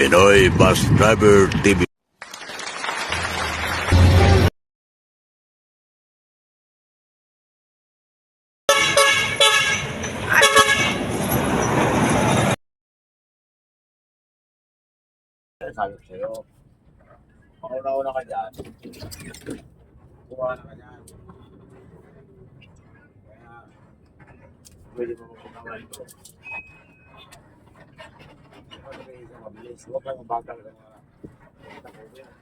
Pinoy Bus Driver TV. Sabi ko sa'yo, mauna-una ka dyan, kuha na ka dyan. Kaya, pwede mo magpapawal ito. Kung ano kayo sa mabilis, huwag kang mabagal ka na takbo yan.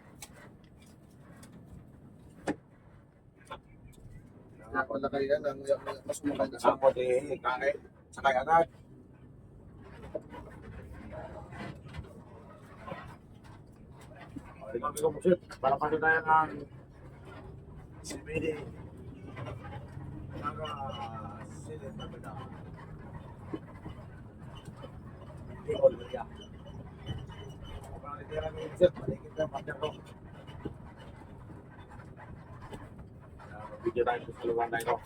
Ako na kayo yan, mas umakay na sa Ako di, kahit sakay agad. Ikaw ko po para pa tayo ng CBD. Silid na bida. Hindi ko liya. Kung nitira ng sir, maligid na partner ko. Video tayo sa lugar na ito.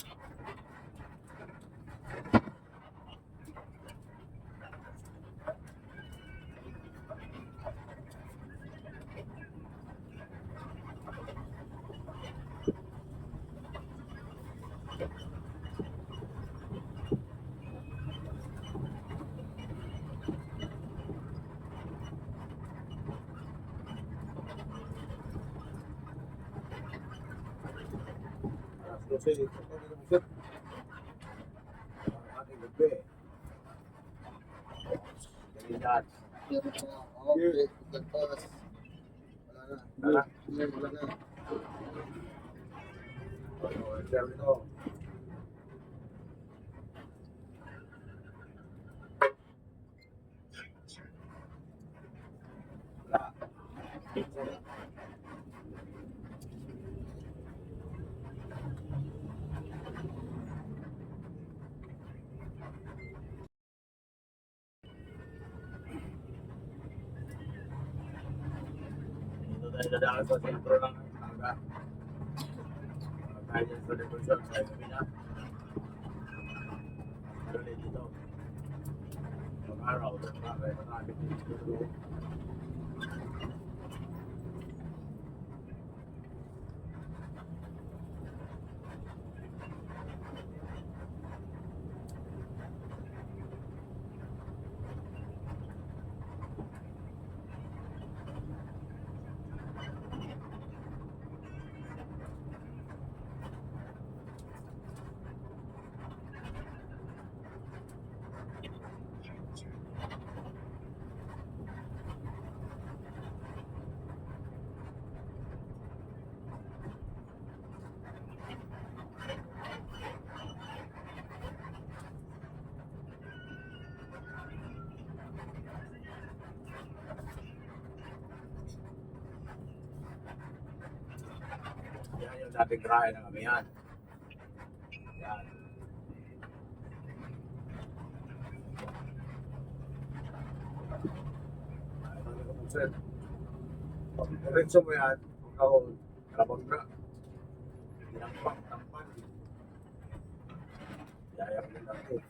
Kasi ito na musip. Ating gabi. Ganyan. okay, pagkas. Wala na. Wala na. Share ito. Dito tayo dadaan sa sentro ng Naga. Tayo dyan sa depresyon sa gabi na. Meron din dito. Pag-araw, doon pa kayo nakakit dito. Yan yung dating grahe ng amihan. Yan. Ano ko po sir? Pag diretso mo yan, kung ako, kalabang na. Tinampak, tampan. Yayak din natin.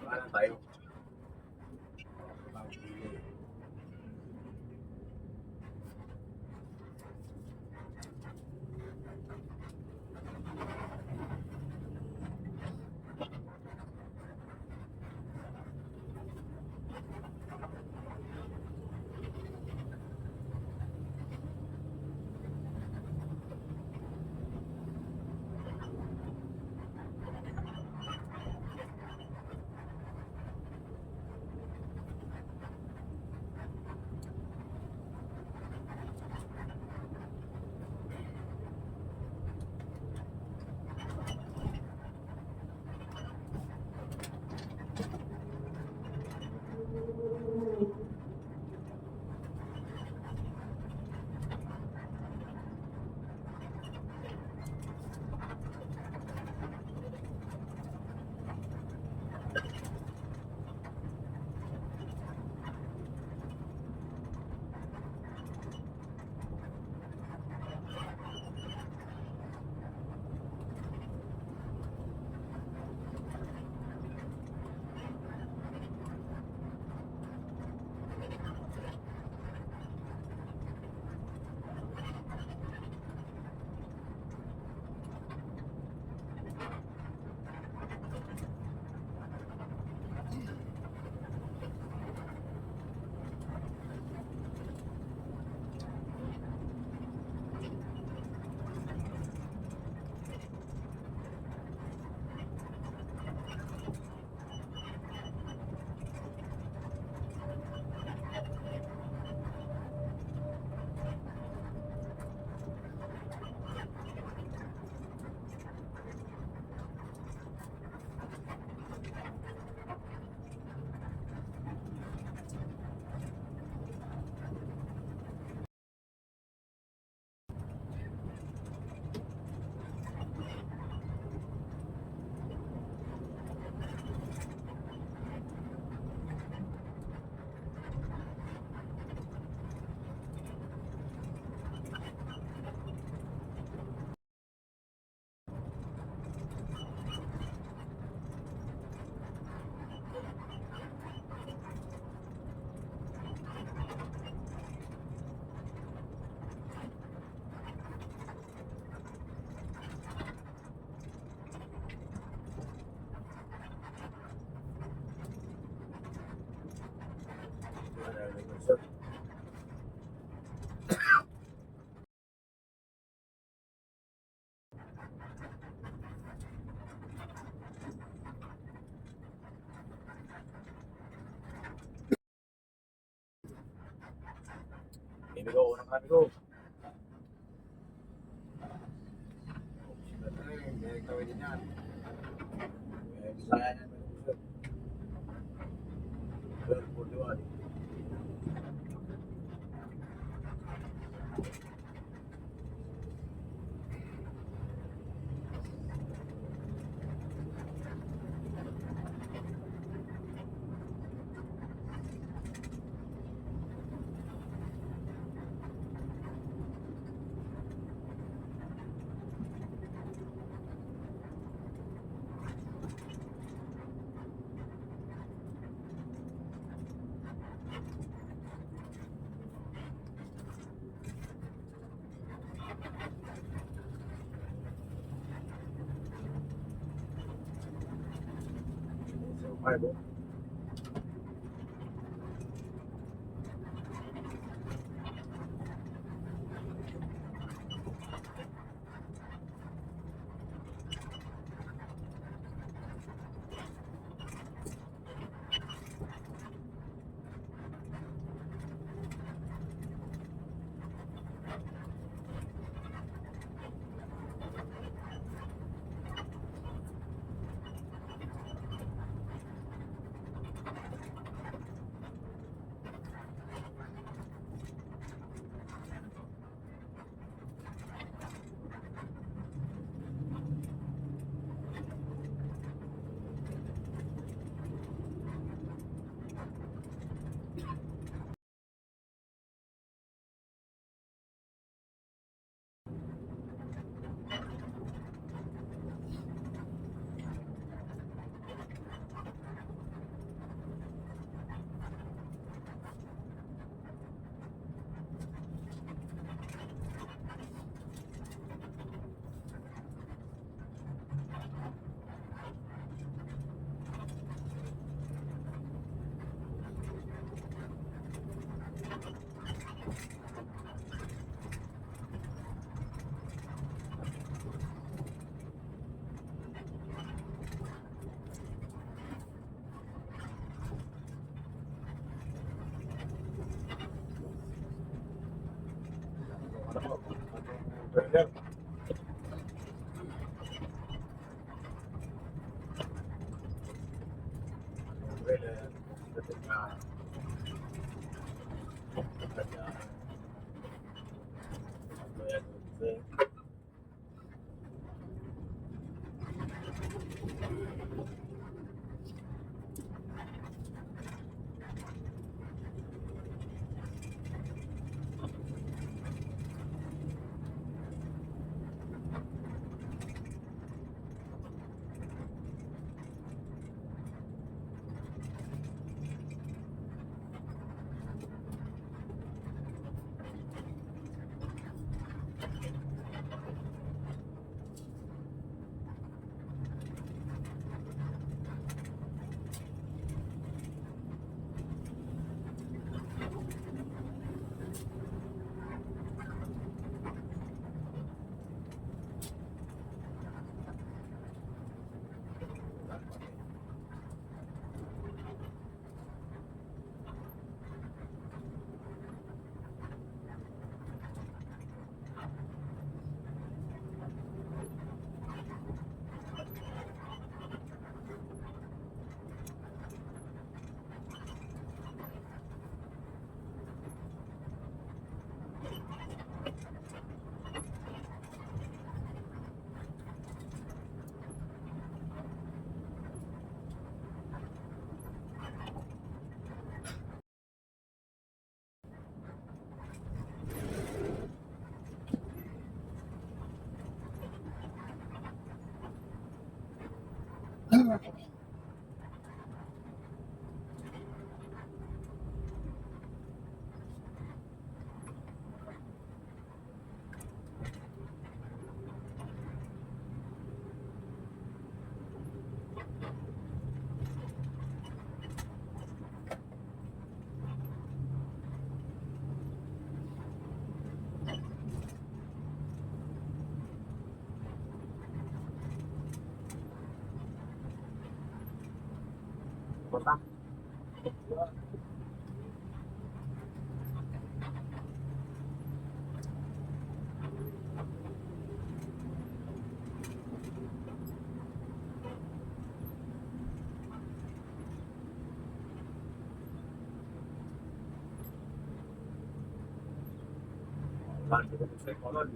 Paano tayo? Amigo, unang amigo. May gawin din yan. Bisaya yan. Pero po diwan. So, 5 oh. Ano po? Trailer. Trailer. Dating na. Kanya. Ano yan? Kota. Bakit ko sa kolon?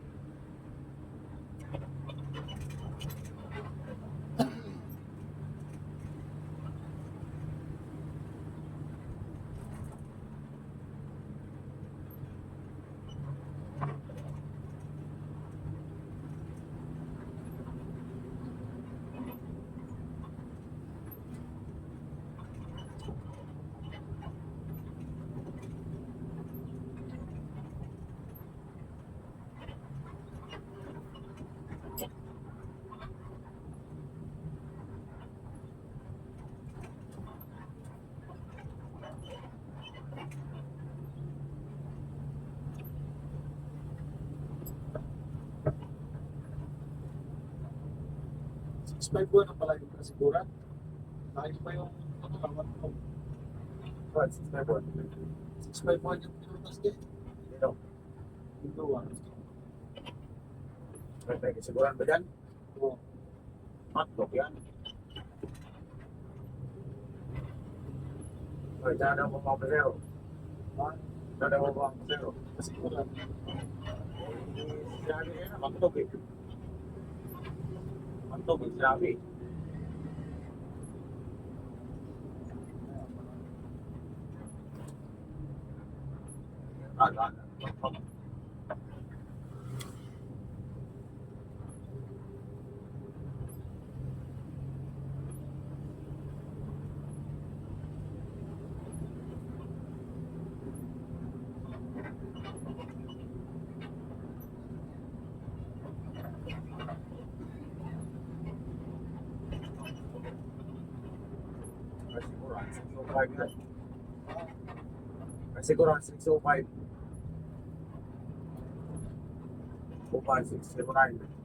Expect ko na pala yung kasiguran. Nakita pa yung tawag ko. What? 651? 651 yung pinutas niya. Dito. Dito May kasiguran ba dyan? Oo. Hotdog yan. Ay, dyan ako mga pasero. Ha? Dyan ako mga pasero. Kasiguran. Sabi kayo na, hotdog eh. Hotdog, sabi. Ah. Siguro 605. 2609.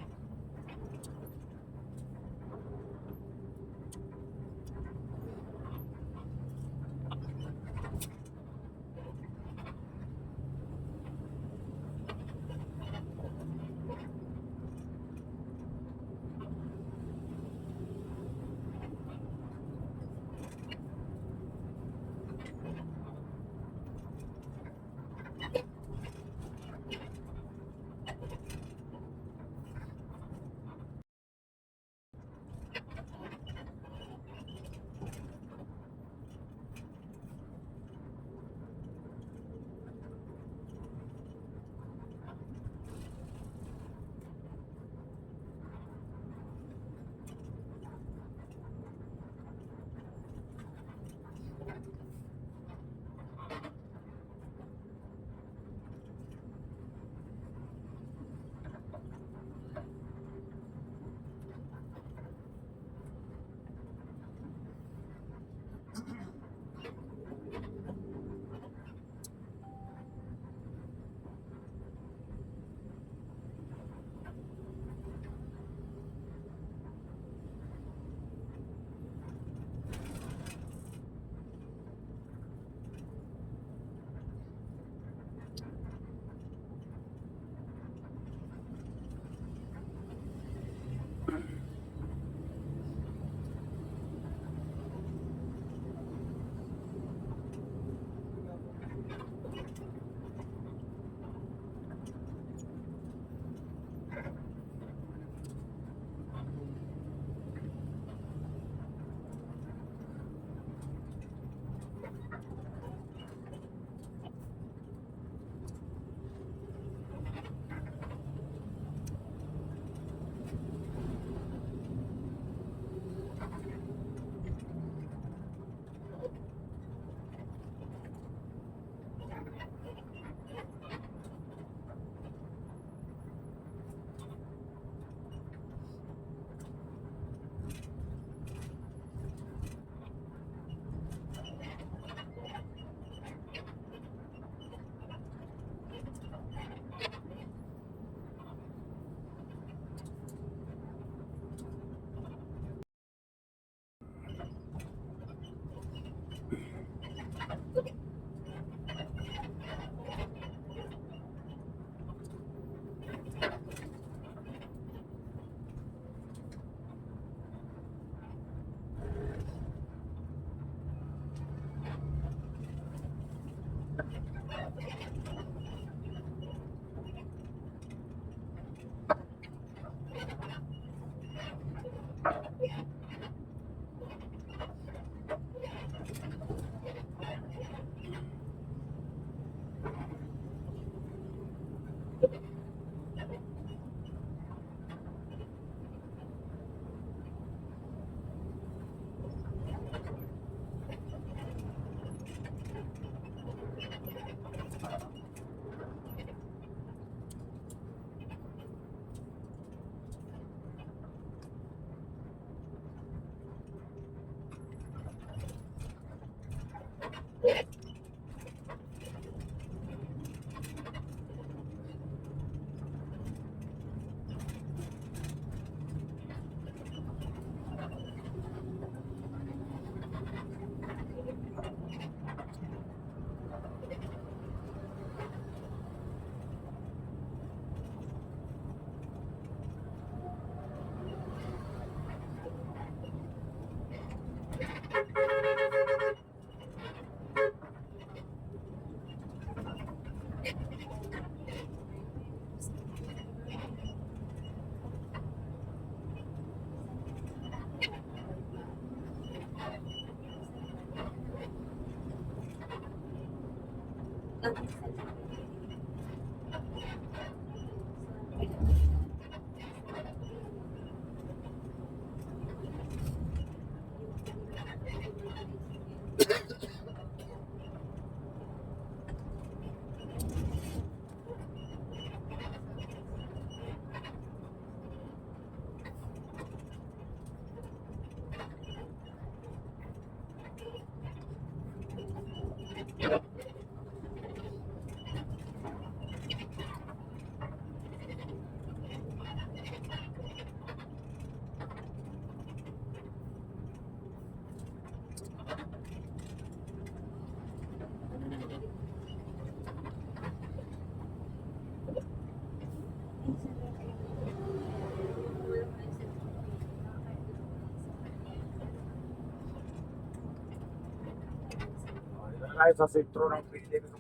Tayo sa sentro ng Pilipinas.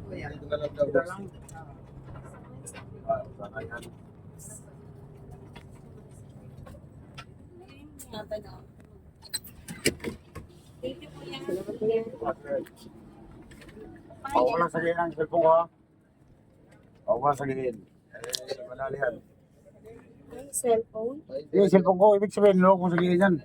Dito na lang daw. Kita lang. Sana yan. Thank you po yan. Pao ko lang sa gilid ng cellphone ko ha. Pao ko lang sa gilid. Malalihan. Ay, cellphone. Yung cellphone ko, ibig sabihin, no, kung sa gilid yan.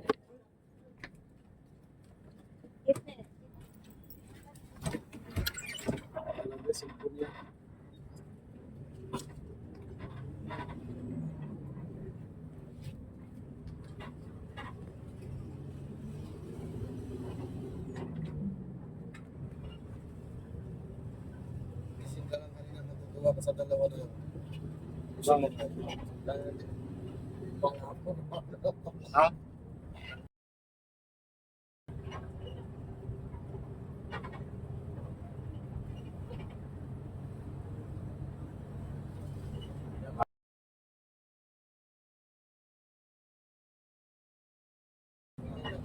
Talaga, cellphone yan. Gising ka lang kanina, natutuwa ka sa dalawa na yun. Ha?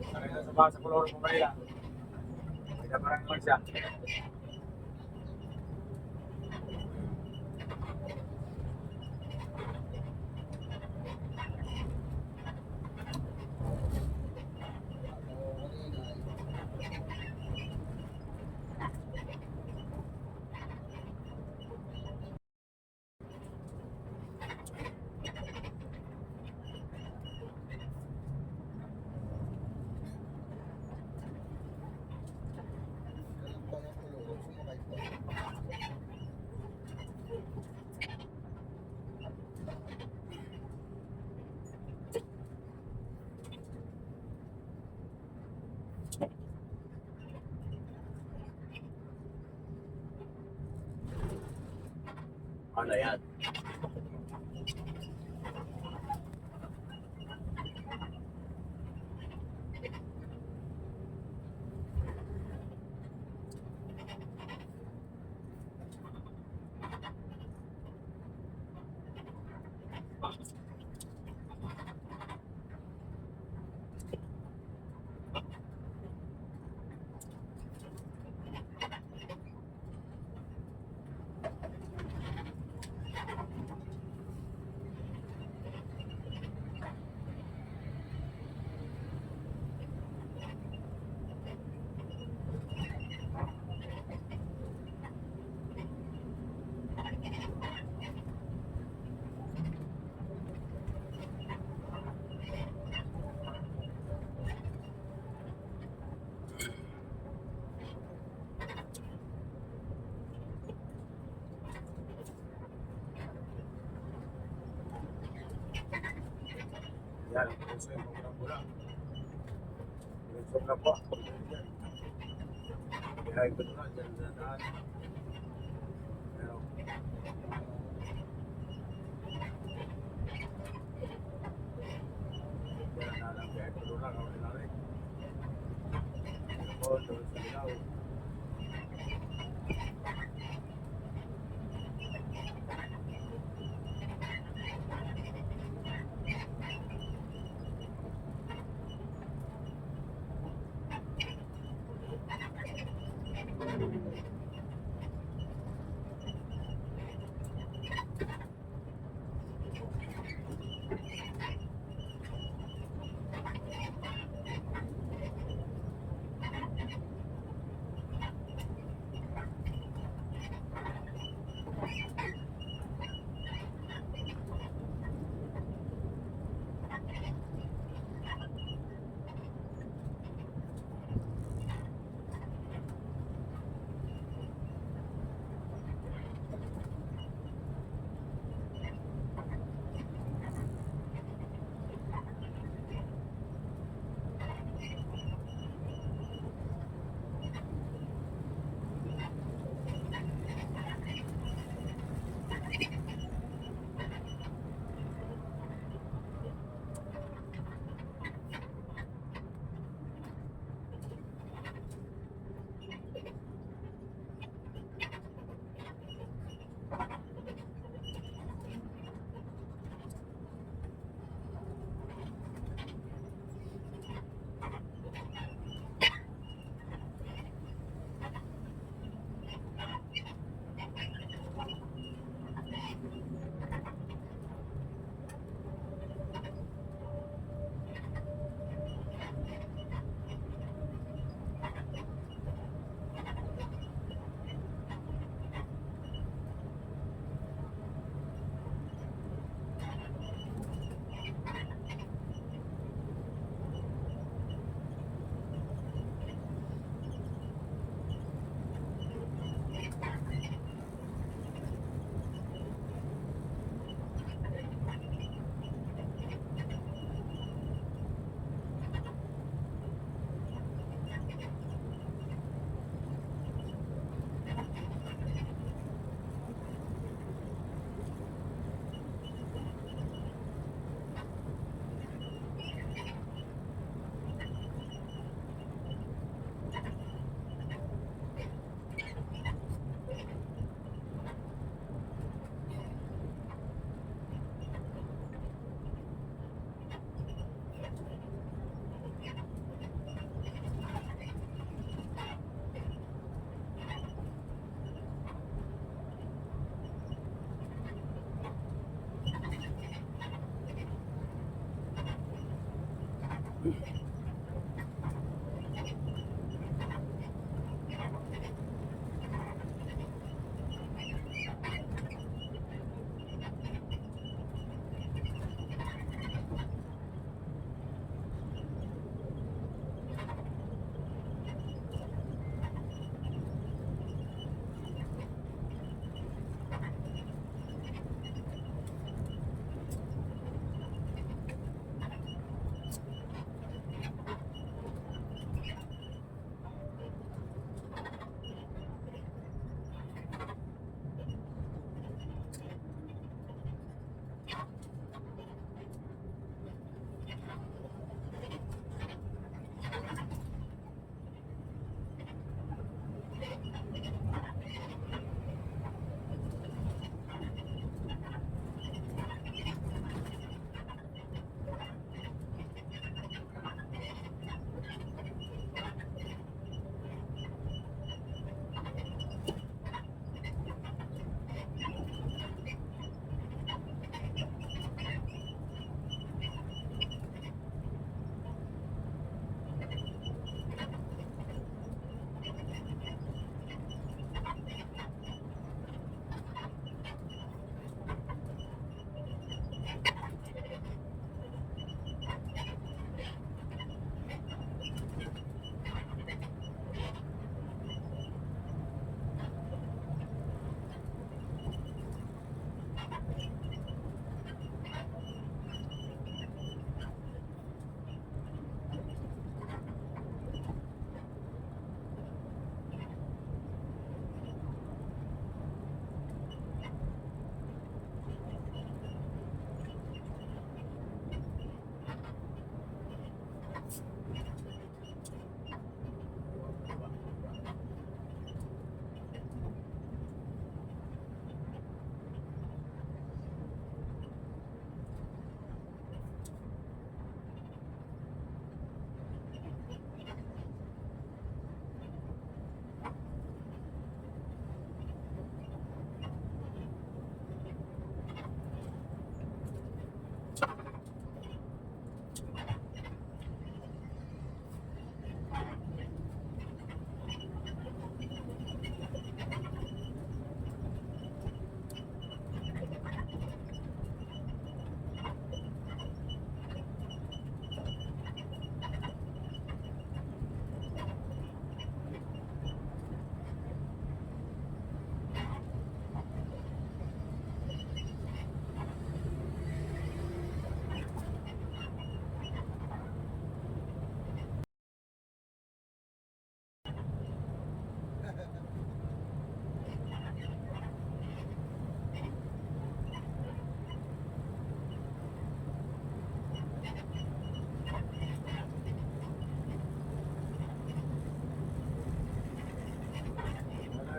Sanay na sa basa kolor mo Manila. Hindi parang naman siya. Ano yan? diretso yung mga mula. Diretso lang po. Kaya ito na, dyan na daan. Pero, kaya na lang, kaya ito lang, ako nila rin. Ako, doon sa ilaw.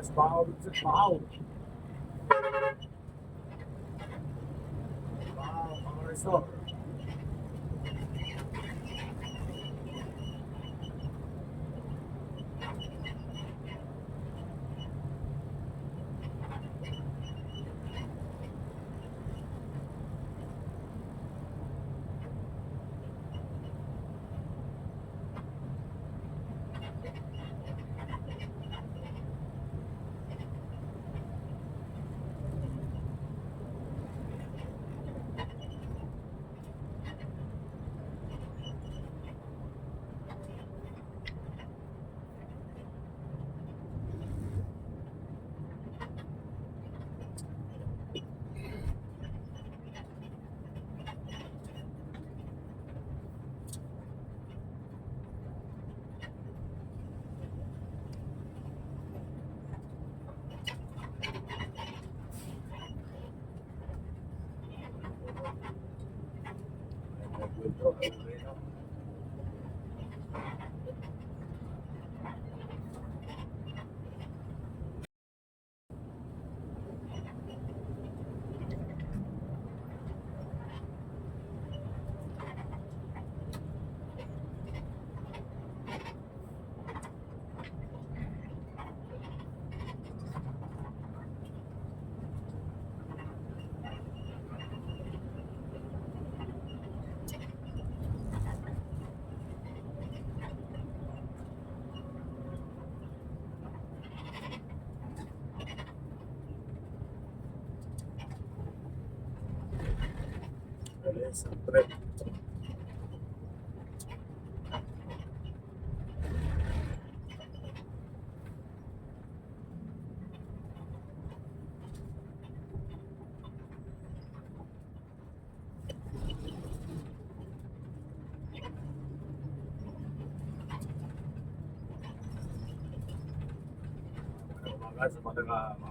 Nice foul. It's a foul. Wow, mga resort. Beleza, preto. Mga guys, mga